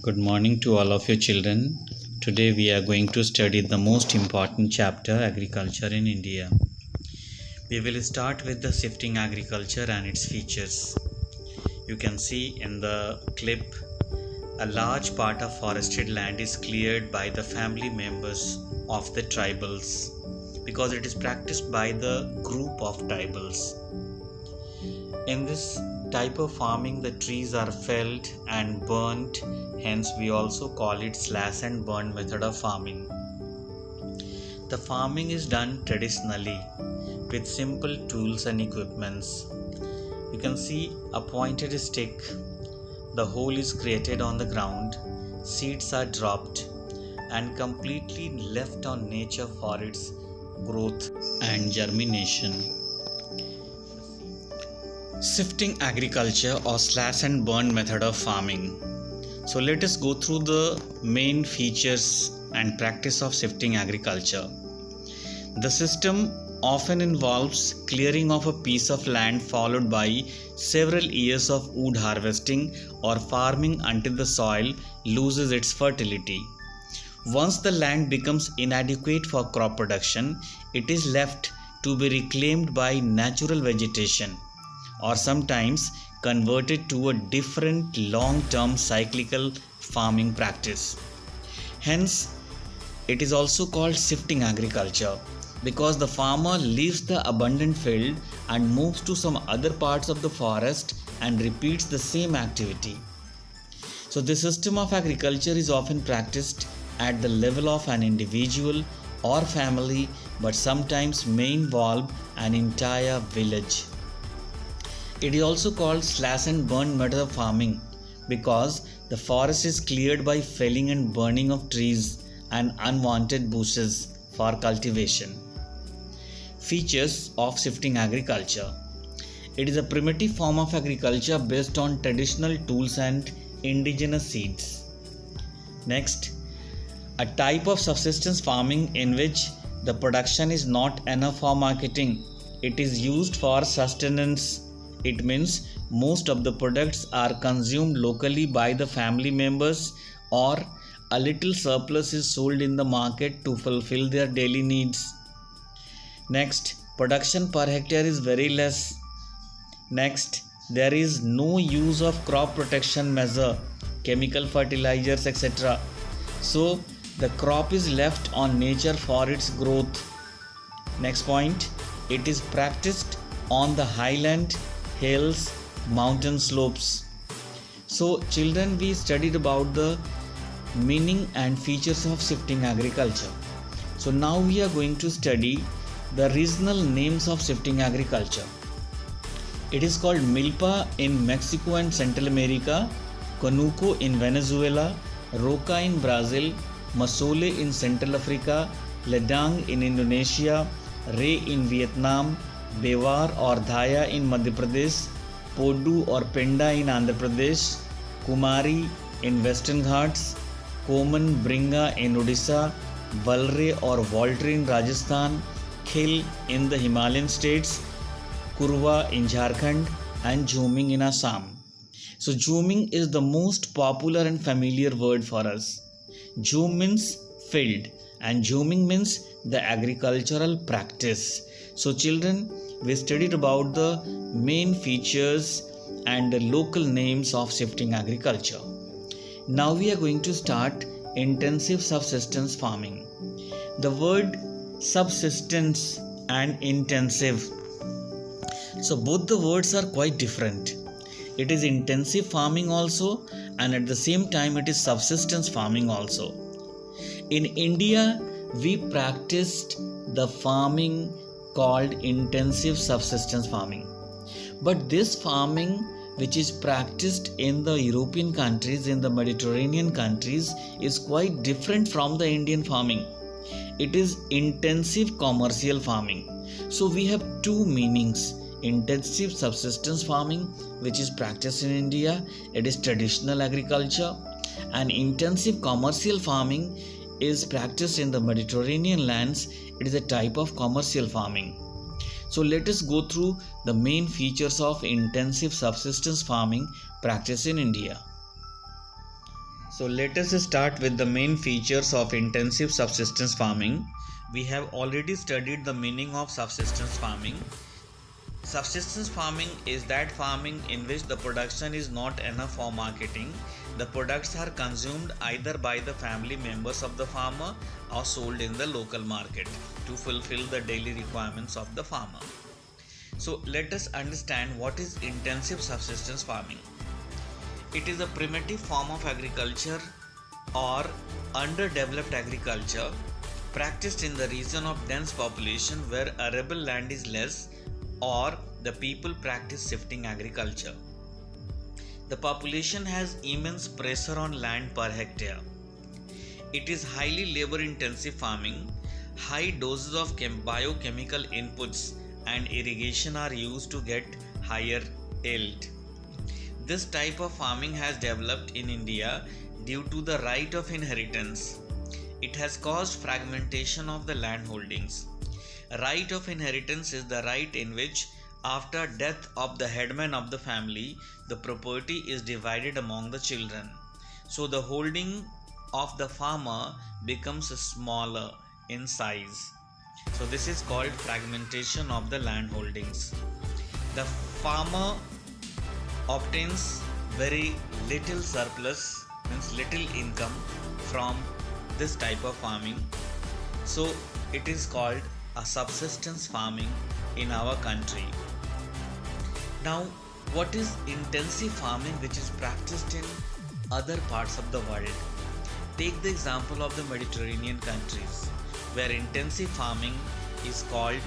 Good morning to all of you children. Today we are going to study the most important chapter, agriculture in India. We will start with the shifting agriculture and its features. You can see in the clip a large part of forested land is cleared by the family members of the tribals because it is practiced by the group of tribals. In this type of farming, the trees are felled and burnt, hence we also call it slash and burn method of farming. The farming is done traditionally with simple tools and equipments. You can see a pointed stick. The hole is created on the ground, seeds are dropped and completely left on nature for its growth and germination. Shifting agriculture or slash and burn method of farming. So let us go through the main features and practice of shifting agriculture. The system often involves clearing of a piece of land followed by several years of wood harvesting or farming until the soil loses its fertility. Once the land becomes inadequate for crop production, it is left to be reclaimed by natural vegetation, or sometimes converted to a different long-term cyclical farming practice. Hence, it is also called shifting agriculture because the farmer leaves the abundant field and moves to some other parts of the forest and repeats the same activity. So, the system of agriculture is often practiced at the level of an individual or family, but sometimes may involve an entire village. It is also called slash and burn method of farming because the forest is cleared by felling and burning of trees and unwanted bushes for cultivation. Features of shifting agriculture. It is a primitive form of agriculture based on traditional tools and indigenous seeds. Next, a type of subsistence farming in which the production is not enough for marketing. It is used for sustenance. It means most of the products are consumed locally by the family members, or a little surplus is sold in the market to fulfill their daily needs. Next, production per hectare is very less. Next, there is no use of crop protection measure, chemical fertilizers, etc. So, the crop is left on nature for its growth. Next point, it is practiced on the highland, hills, mountain slopes. So children, we studied about the meaning and features of shifting agriculture. So now we are going to study the regional names of shifting agriculture. It is called Milpa in Mexico and Central America, Conuco in Venezuela, Roca in Brazil, Masole in Central Africa, Ledang in Indonesia, Ray in Vietnam, Bewar or Dhaya in Madhya Pradesh, Podu or Penda in Andhra Pradesh, Kumari in Western Ghats, Koman Bringa in Odisha, Valre or Voltri in Rajasthan, Khil in the Himalayan states, Kurwa in Jharkhand, and Jhuming in Assam. So Jhuming is the most popular and familiar word for us. Jhum means field and Jhuming means the agricultural practice. So children, we studied about the main features and the local names of shifting agriculture. Now we are going to start intensive subsistence farming. The word subsistence and intensive, so both the words are quite different. It is intensive farming also, and at the same time it is subsistence farming also. In India, we practiced the farming called intensive subsistence farming. But this farming, which is practiced in the European countries, in the Mediterranean countries, is quite different from the Indian farming. It is intensive commercial farming. So we have two meanings. Intensive subsistence farming, which is practiced in India, it is traditional agriculture, and intensive commercial farming is practiced in the Mediterranean lands. It is a type of commercial farming. So let us go through the main features of intensive subsistence farming practiced in India. So let us start with the main features of intensive subsistence farming. We have already studied the meaning of subsistence farming. Subsistence farming is that farming in which the production is not enough for marketing. The products are consumed either by the family members of the farmer or sold in the local market to fulfill the daily requirements of the farmer. So let us understand what is intensive subsistence farming. It is a primitive form of agriculture or underdeveloped agriculture practiced in the region of dense population where arable land is less or the people practice shifting agriculture. The population has immense pressure on land per hectare. It is highly labor intensive farming. High doses of biochemical inputs and irrigation are used to get higher yield. This type of farming has developed in India due to the right of inheritance. It has caused fragmentation of the land holdings. Right of inheritance is the right in which, after death of the headman of the family, the property is divided among the children. So the holding of the farmer becomes smaller in size. So this is called fragmentation of the land holdings. The farmer obtains very little surplus, means little income from this type of farming. So it is called a subsistence farming in our country. Now, what is intensive farming which is practiced in other parts of the world? Take the example of the Mediterranean countries, where intensive farming is called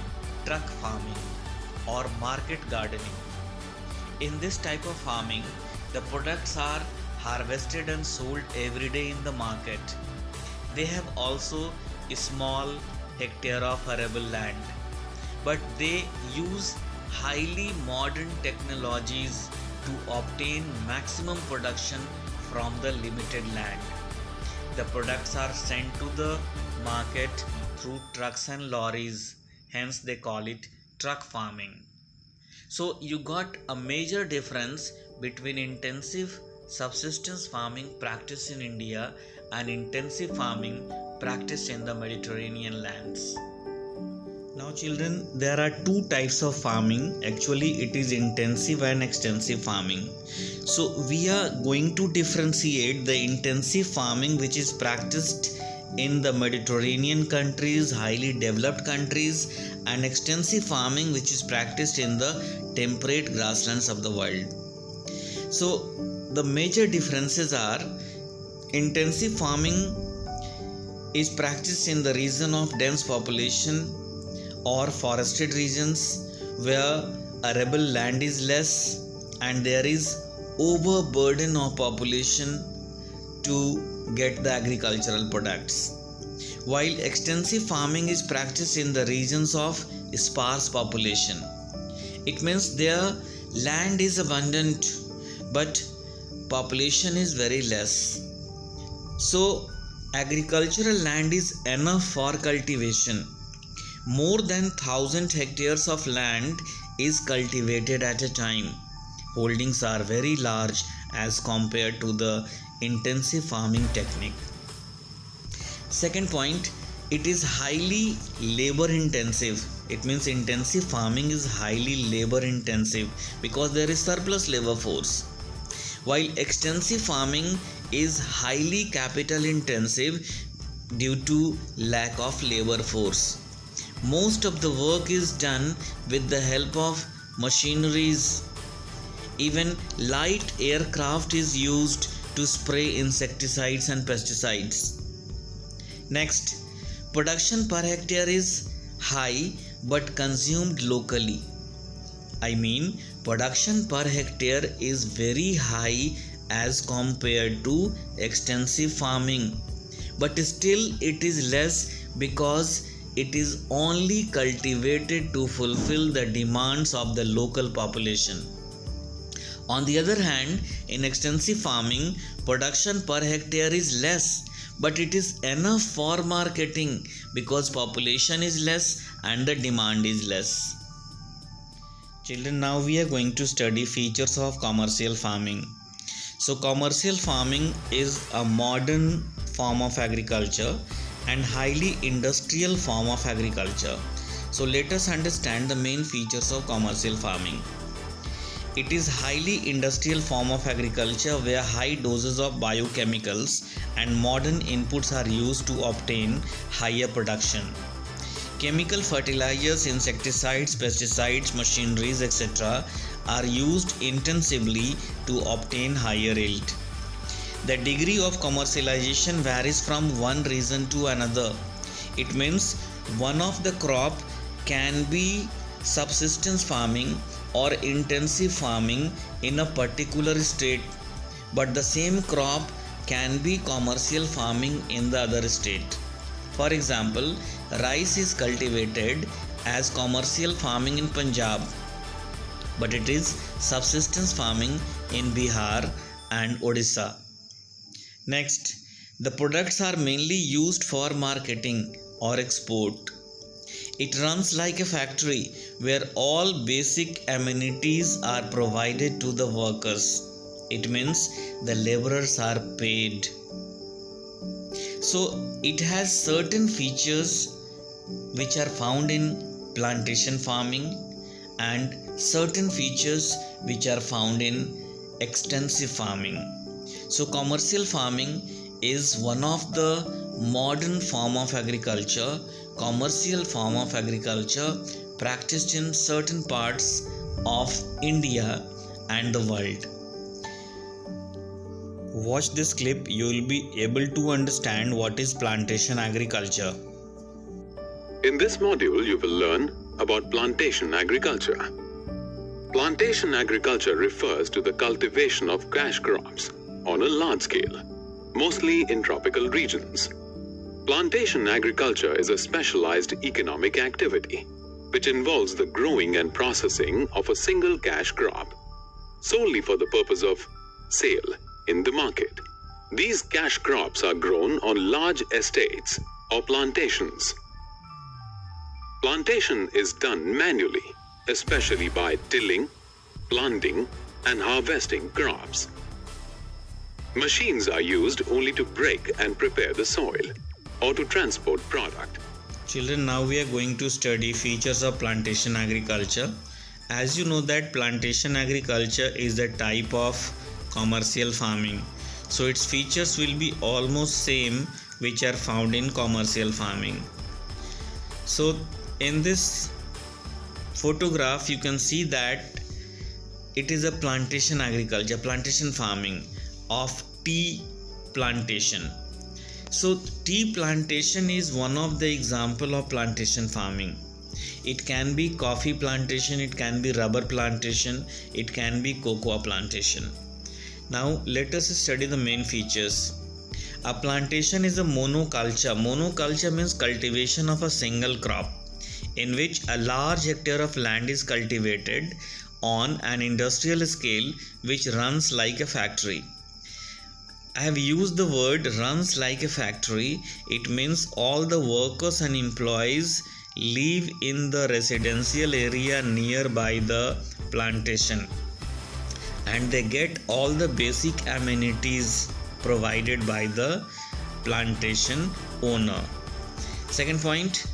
truck farming or market gardening. In this type of farming, the products are harvested and sold every day in the market. They have also a small hectare of arable land, but they use highly modern technologies to obtain maximum production from the limited land. The products are sent to the market through trucks and lorries, hence they call it truck farming. So you got a major difference between intensive subsistence farming practiced in India and intensive farming practiced in the Mediterranean lands. Now children, there are two types of farming. Actually, it is intensive and extensive farming. So we are going to differentiate the intensive farming which is practiced in the Mediterranean countries, highly developed countries, and extensive farming which is practiced in the temperate grasslands of the world. So the major differences are: intensive farming is practiced in the region of dense population or forested regions where arable land is less and there is overburden of population to get the agricultural products. While extensive farming is practiced in the regions of sparse population. It means their land is abundant but population is very less. So agricultural land is enough for cultivation. More than 1,000 hectares of land is cultivated at a time. Holdings are very large as compared to the intensive farming technique. Second point, it is highly labor intensive. It means intensive farming is highly labor intensive because there is surplus labor force. While extensive farming is highly capital intensive due to lack of labor force. Most of the work is done with the help of machineries. Even light aircraft is used to spray insecticides and pesticides. Next, production per hectare is high but consumed locally. I mean, production per hectare is very high as compared to extensive farming, but still it is less because it is only cultivated to fulfill the demands of the local population. On the other hand, in extensive farming, production per hectare is less, but it is enough for marketing because population is less and the demand is less. Children, now we are going to study features of commercial farming. So commercial farming is a modern form of agriculture and highly industrial form of agriculture. So let us understand the main features of commercial farming. It is highly industrial form of agriculture where high doses of biochemicals and modern inputs are used to obtain higher production. Chemical fertilizers, insecticides, pesticides, machineries, etc. are used intensively to obtain higher yield. The degree of commercialization varies from one region to another. It means one of the crop can be subsistence farming or intensive farming in a particular state, but the same crop can be commercial farming in the other state. For example, rice is cultivated as commercial farming in Punjab, but it is subsistence farming in Bihar and Odisha. Next, the products are mainly used for marketing or export. It runs like a factory where all basic amenities are provided to the workers. It means the laborers are paid. So it has certain features which are found in plantation farming and certain features which are found in extensive farming. So commercial farming is one of the modern form of agriculture, commercial form of agriculture practiced in certain parts of India and the world. Watch this clip, you will be able to understand what is plantation agriculture. In this module, you will learn about plantation agriculture. Plantation agriculture refers to the cultivation of cash crops on a large scale, mostly in tropical regions. Plantation agriculture is a specialized economic activity which involves the growing and processing of a single cash crop solely for the purpose of sale in the market. These cash crops are grown on large estates or plantations. Plantation is done manually, especially by tilling, planting, and harvesting crops. Machines are used only to break and prepare the soil or to transport product. Children, now we are going to study features of plantation agriculture. As you know that plantation agriculture is the type of commercial farming. So its features will be almost same which are found in commercial farming. So in this photograph you can see that it is a plantation agriculture, plantation farming of tea plantation. So tea plantation is one of the example of plantation farming. It can be coffee plantation, it can be rubber plantation, it can be cocoa plantation. Now let us study the main features. A plantation is a monoculture. Monoculture means cultivation of a single crop in which a large hectare of land is cultivated on an industrial scale which runs like a factory. I have used the word runs like a factory. It means all the workers and employees live in the residential area nearby the plantation and they get all the basic amenities provided by the plantation owner. Second point,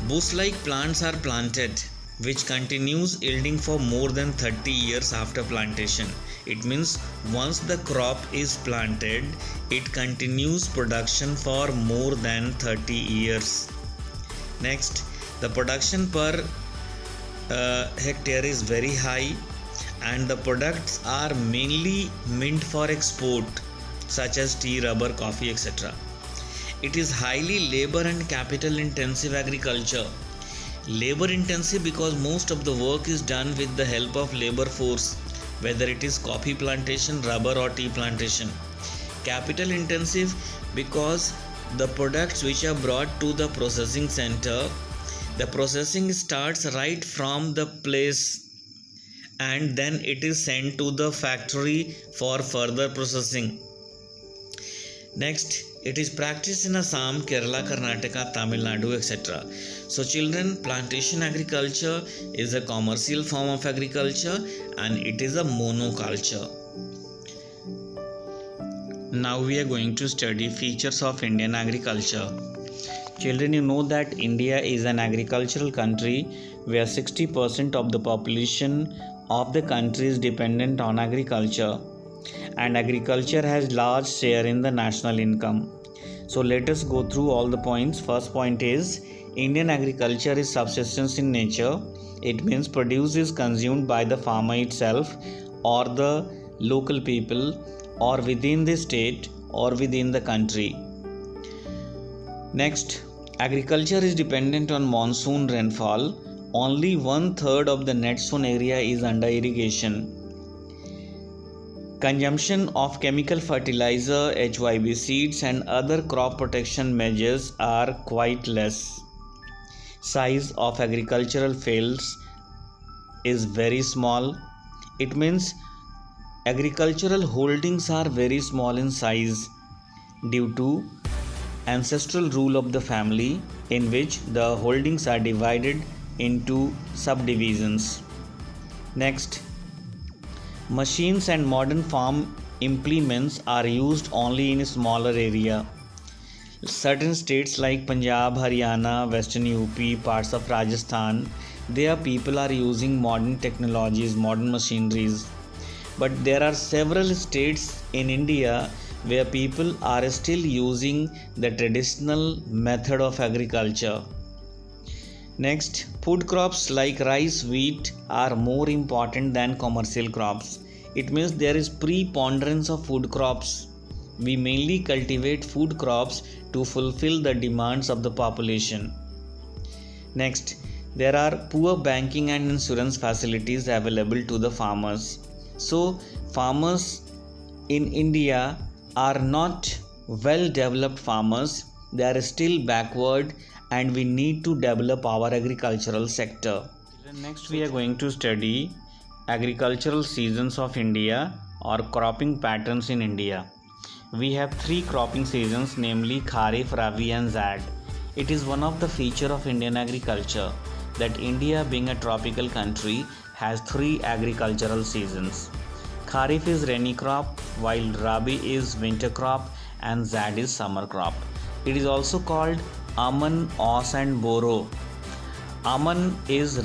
bush-like plants are planted which continues yielding for more than 30 years after plantation. It means once the crop is planted, it continues production for more than 30 years. Next, the production per hectare is very high and the products are mainly meant for export such as tea, rubber, coffee, etc. It is highly labor and capital intensive agriculture. Labor intensive because most of the work is done with the help of labor force, whether it is coffee plantation, rubber or tea plantation. Capital intensive because the products which are brought to the processing center, the processing starts right from the place and then it is sent to the factory for further processing. Next, it is practiced in Assam, Kerala, Karnataka, Tamil Nadu, etc. So children, plantation agriculture is a commercial form of agriculture and it is a monoculture. Now we are going to study features of Indian agriculture. Children, you know that India is an agricultural country where 60% of the population of the country is dependent on agriculture, and agriculture has large share in the national income. So let us go through all the points. First point is Indian agriculture is subsistence in nature. It means produce is consumed by the farmer itself or the local people or within the state or within the country. Next, agriculture is dependent on monsoon rainfall. Only 1/3 of the net sown area is under irrigation. Consumption of chemical fertilizer, HYB seeds and other crop protection measures are quite less. Size of agricultural fields is very small. It means agricultural holdings are very small in size due to ancestral rule of the family, in which the holdings are divided into subdivisions. Next, machines and modern farm implements are used only in a smaller area. Certain states like Punjab, Haryana, Western UP, parts of Rajasthan, their people are using modern technologies, modern machineries. But there are several states in India where people are still using the traditional method of agriculture. Next, food crops like rice, wheat are more important than commercial crops. It means there is preponderance of food crops. We mainly cultivate food crops to fulfill the demands of the population. Next, there are poor banking and insurance facilities available to the farmers. So, farmers in India are not well developed farmers. They are still backward, and we need to develop our agricultural sector. Next, we are going to study agricultural seasons of India or cropping patterns in India. We have 3 cropping seasons, namely Kharif, Rabi and Zaid. It is one of the feature of Indian agriculture that India, being a tropical country, has 3 agricultural seasons. Kharif is rainy crop, while Rabi is winter crop and Zaid is summer crop. It is also called Aman, Os and Boro. Aman is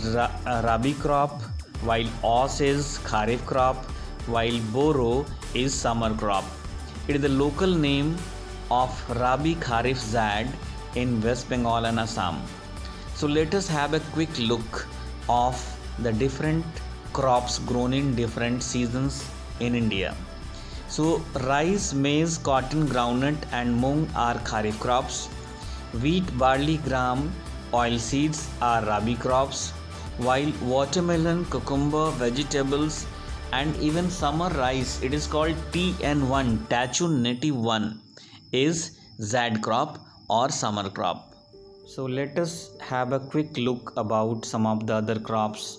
Rabi crop, while Os is Kharif crop, while Boro is summer crop. It is the local name of Rabi, Kharif, Zaid in West Bengal and Assam. So let us have a quick look of the different crops grown in different seasons in India. So rice, maize, cotton, groundnut and mung are Kharif crops. Wheat, barley, gram, oilseeds are Rabi crops, while watermelon, cucumber, vegetables and even summer rice, it is called TN1, Tachun Native 1, is Zaid crop or summer crop. So let us have a quick look about some of the other crops.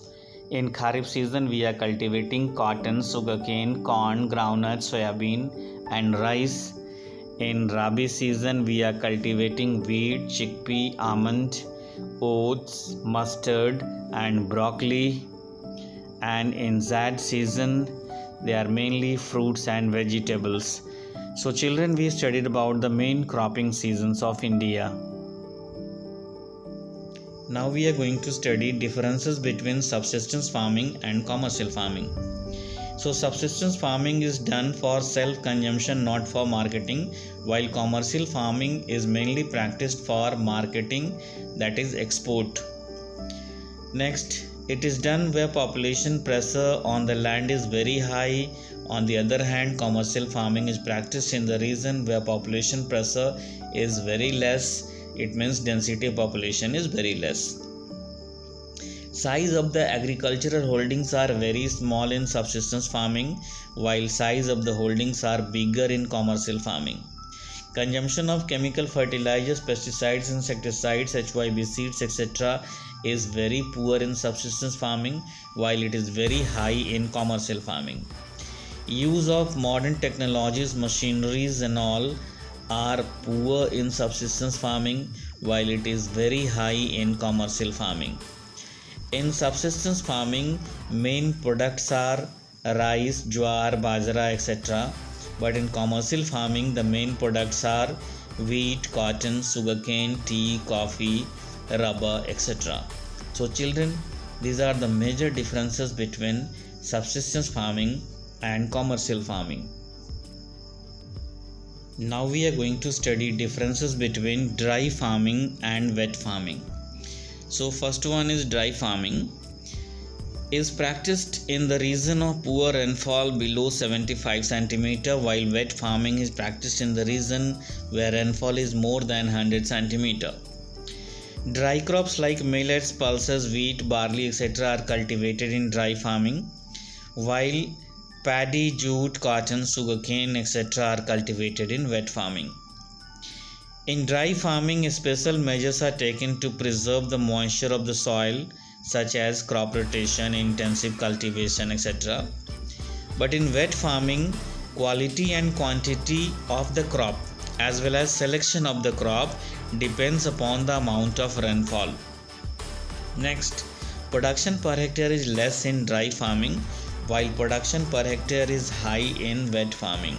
In Kharif season, we are cultivating cotton, sugarcane, corn, groundnut, soybean and rice. In Rabi season, we are cultivating wheat, chickpea, almond, oats, mustard and broccoli. And in Zaid season, they are mainly fruits and vegetables. So children, we studied about the main cropping seasons of India. Now we are going to study differences between subsistence farming and commercial farming. So subsistence farming is done for self-consumption, not for marketing, while commercial farming is mainly practiced for marketing, that is export. Next, it is done where population pressure on the land is very high. On the other hand, commercial farming is practiced in the region where population pressure is very less. It means density of population is very less. Size of the agricultural holdings are very small in subsistence farming, while size of the holdings are bigger in commercial farming. Consumption of chemical fertilizers, pesticides, insecticides, HYB seeds, etc. is very poor in subsistence farming, while it is very high in commercial farming. Use of modern technologies, machineries and all are poor in subsistence farming, while it is very high in commercial farming. In subsistence farming, main products are rice, jowar, bajra, etc., But in commercial farming, the main products are wheat, cotton, sugarcane, tea, coffee, rubber, etc. So children, these are the major differences between subsistence farming and commercial farming. Now we are going to study differences between dry farming and wet farming. So first one is dry farming is practiced in the region of poor rainfall below 75 cm, while wet farming is practiced in the region where rainfall is more than 100 cm. Dry crops like millets, pulses, wheat, barley, etc. are cultivated in dry farming, while paddy, jute, cotton, sugarcane, etc. are cultivated in wet farming. In dry farming, special measures are taken to preserve the moisture of the soil, such as crop rotation, intensive cultivation, etc. But in wet farming, quality and quantity of the crop as well as selection of the crop depends upon the amount of rainfall. Next, production per hectare is less in dry farming, while production per hectare is high in wet farming.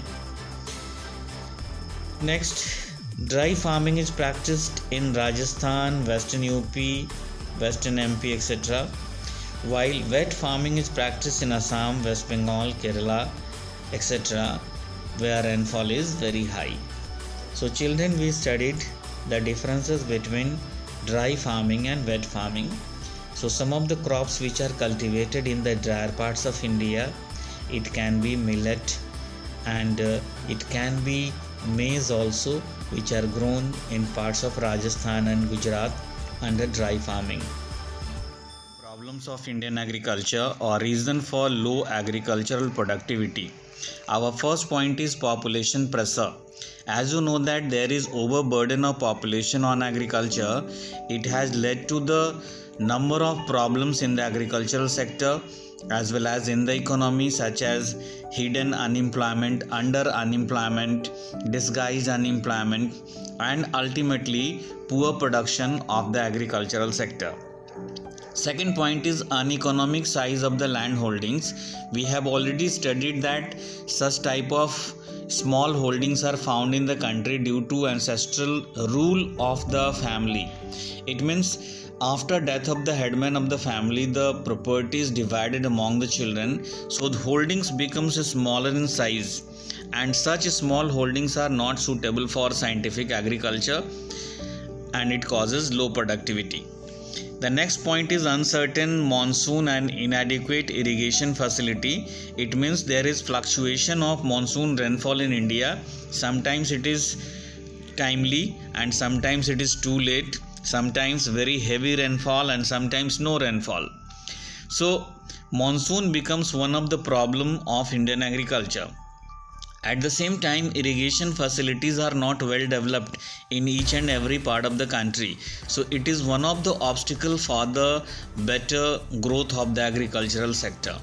Next, dry farming is practiced in Rajasthan, Western UP, Western MP, etc., while wet farming is practiced in Assam, West Bengal, Kerala, etc., where rainfall is very high. So children, we studied the differences between dry farming and wet farming. So some of the crops which are cultivated in the drier parts of India, it can be millet and it can be maize also, which are grown in parts of Rajasthan and Gujarat under dry farming. Problems of Indian agriculture or reason for low agricultural productivity. Our first point is population pressure. As you know that there is overburden of population on agriculture, it has led to the number of problems in the agricultural sector as well as in the economy, such as hidden unemployment, under unemployment, disguised unemployment, and ultimately poor production of the agricultural sector. Second point is uneconomic size of the land holdings. We have already studied that such type of small holdings are found in the country due to ancestral rule of the family. It means after death of the headman of the family, the property is divided among the children, so the holdings becomes smaller in size, and such small holdings are not suitable for scientific agriculture and it causes low productivity. The next point is uncertain monsoon and inadequate irrigation facility. It means there is fluctuation of monsoon rainfall in India. Sometimes it is timely and sometimes it is too late. Sometimes very heavy rainfall and sometimes no rainfall. So monsoon becomes one of the problem of Indian agriculture. At the same time, irrigation facilities are not well developed in each and every part of the country. So it is one of the obstacles for the better growth of the agricultural sector.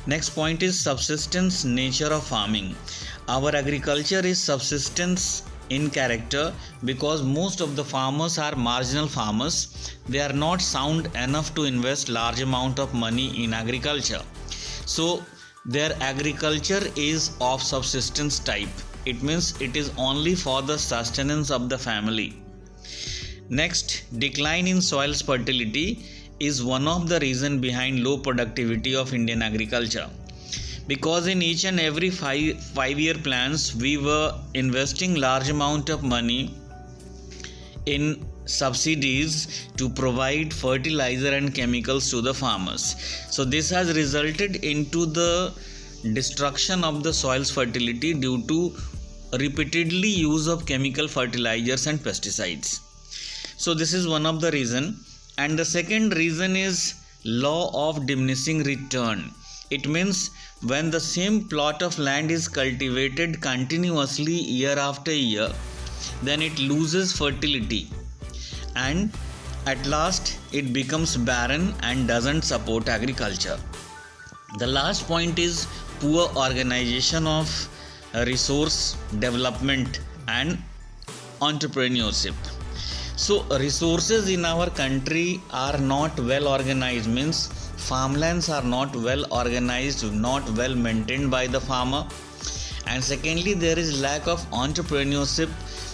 Next point is subsistence nature of farming. Our agriculture is subsistence in character because most of the farmers are marginal farmers. They are not sound enough to invest large amount of money in agriculture. So their agriculture is of subsistence type. It means it is only for the sustenance of the family. Next, decline in soil's fertility is one of the reasons behind low productivity of Indian agriculture. Because in each and every five-year plans, we were investing large amount of money in subsidies to provide fertilizer and chemicals to the farmers. So this has resulted into the destruction of the soil's fertility due to repeatedly use of chemical fertilizers and pesticides. So this is one of the reason. And the second reason is law of diminishing return. It means when the same plot of land is cultivated continuously year after year, then it loses fertility and at last it becomes barren and doesn't support agriculture. The last point is poor organization of resource development and entrepreneurship. So resources in our country are not well organized, means farmlands are not well organized, not well maintained by the farmer, And secondly, there is lack of entrepreneurship,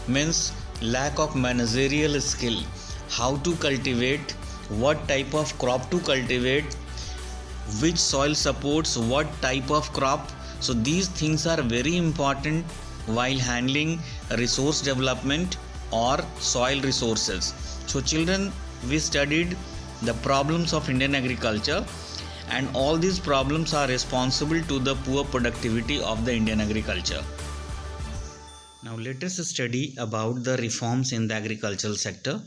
means lack of managerial skill, how to cultivate, what type of crop to cultivate, which soil supports what type of crop. So these things are very important while handling resource development or soil resources. So children, we studied the problems of Indian agriculture, and all these problems are responsible to the poor productivity of the Indian agriculture. Now let us study about the reforms in the agricultural sector.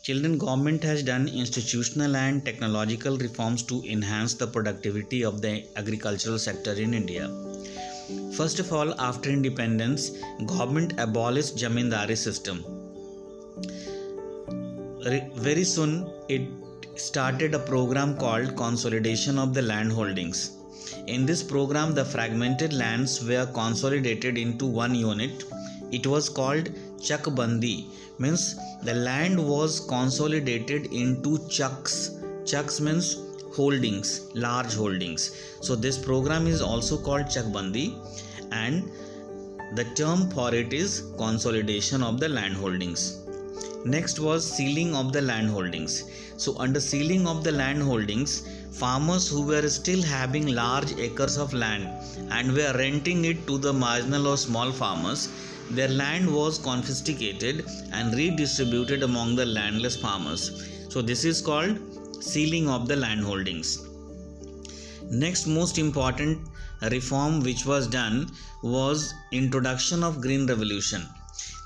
Children, government has done institutional and technological reforms to enhance the productivity of the agricultural sector in India. First of all, after independence, government abolished Jamindari system. Very soon, it started a program called Consolidation of the Land Holdings. In this program, the fragmented lands were consolidated into one unit. It was called Chakbandi, means the land was consolidated into chaks. Chaks means holdings, large holdings. So this program is also called Chakbandi, and the term for it is consolidation of the land holdings. Next was sealing of the land holdings. So under sealing of the land holdings, farmers who were still having large acres of land and were renting it to the marginal or small farmers, their land was confiscated and redistributed among the landless farmers. So this is called sealing of the land holdings. Next most important reform which was done was introduction of Green Revolution.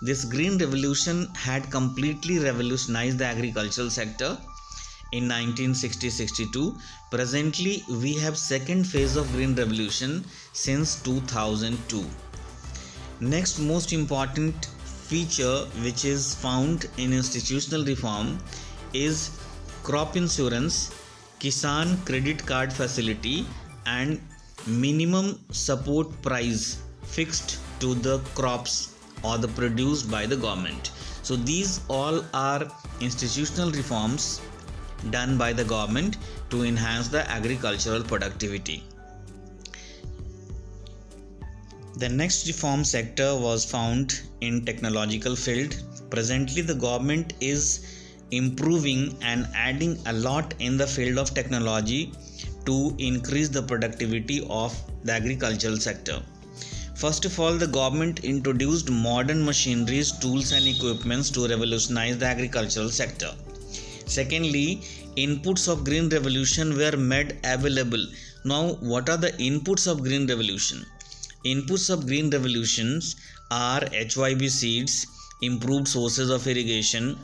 This Green Revolution had completely revolutionized the agricultural sector in 1960-62. Presently, we have second phase of Green Revolution since 2002. Next most important feature which is found in institutional reform is crop insurance, Kisan credit card facility, and minimum support price fixed to the crops or the produced by the government. So these all are institutional reforms done by the government to enhance the agricultural productivity. The next reform sector was found in technological field. Presently the government is improving and adding a lot in the field of technology to increase the productivity of the agricultural sector. First of all, the government introduced modern machineries, tools and equipments to revolutionize the agricultural sector. Secondly, inputs of Green Revolution were made available. Now, what are the inputs of Green Revolution? Inputs of Green Revolutions are HYB seeds, improved sources of irrigation,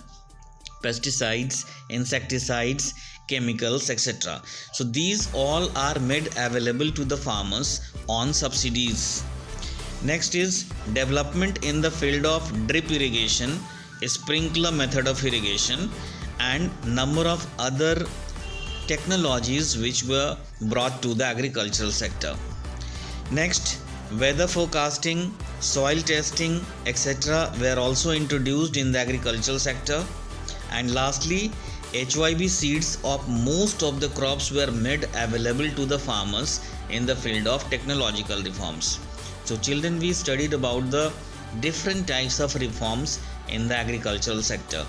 pesticides, insecticides, chemicals, etc. So these all are made available to the farmers on subsidies. Next is development in the field of drip irrigation, sprinkler method of irrigation, and number of other technologies which were brought to the agricultural sector. Next, weather forecasting, soil testing, etc. were also introduced in the agricultural sector. And lastly, HYB seeds of most of the crops were made available to the farmers in the field of technological reforms. So children, we studied about the different types of reforms in the agricultural sector.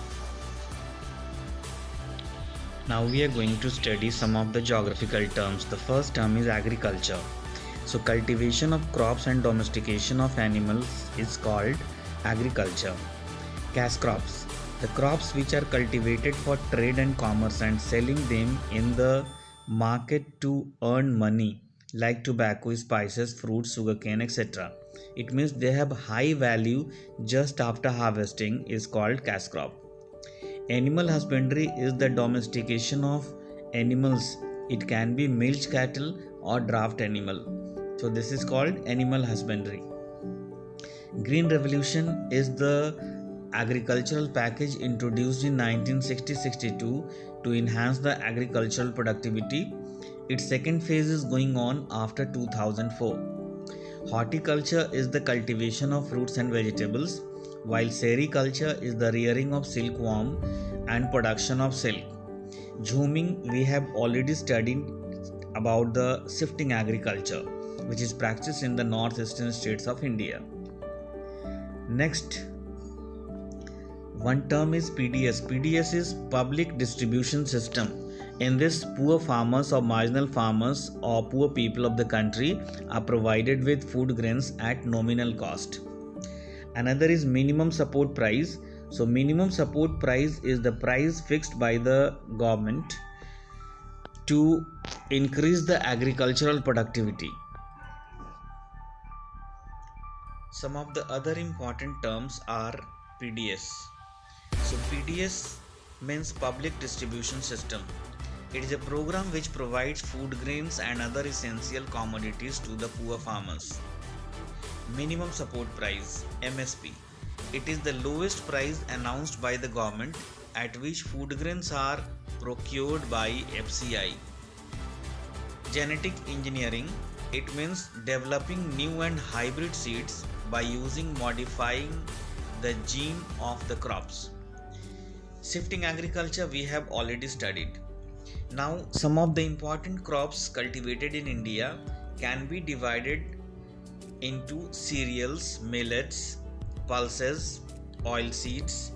Now we are going to study some of the geographical terms. The first term is agriculture. So cultivation of crops and domestication of animals is called agriculture. Cash crops. The crops which are cultivated for trade and commerce and selling them in the market to earn money, like tobacco, spices, fruits, sugarcane, etc. It means they have high value just after harvesting, is called cash crop. Animal husbandry is the domestication of animals. It can be milch cattle or draft animal. So this is called animal husbandry. Green Revolution is the agricultural package introduced in 1960-62 to enhance the agricultural productivity. Its second phase is going on after 2004. Horticulture is the cultivation of fruits and vegetables, while sericulture is the rearing of silkworm and production of silk. Jhuming, we have already studied about the shifting agriculture. which is practiced in the northeastern states of India. Next, one term is PDS. PDS is Public Distribution System. In this, poor farmers or marginal farmers or poor people of the country are provided with food grains at nominal cost. Another is minimum support price. So minimum support price is the price fixed by the government to increase the agricultural productivity. Some of the other important terms are PDS. So PDS means Public Distribution System. It is a program which provides food grains and other essential commodities to the poor farmers. Minimum support price, MSP. It is the lowest price announced by the government at which food grains are procured by FCI. Genetic engineering. It means developing new and hybrid seeds by modifying the gene of the crops. Shifting agriculture we have already studied. Now, some of the important crops cultivated in India can be divided into cereals, millets, pulses, oilseeds,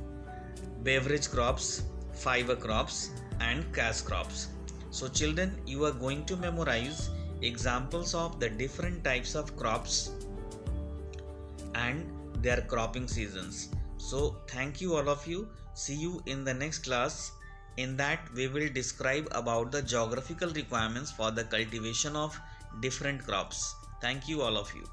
beverage crops, fiber crops, and cash crops. So children, you are going to memorize examples of the different types of crops and their cropping seasons. So thank you all of you. See you in the next class. In that we will describe about the geographical requirements for the cultivation of different crops. Thank you all of you.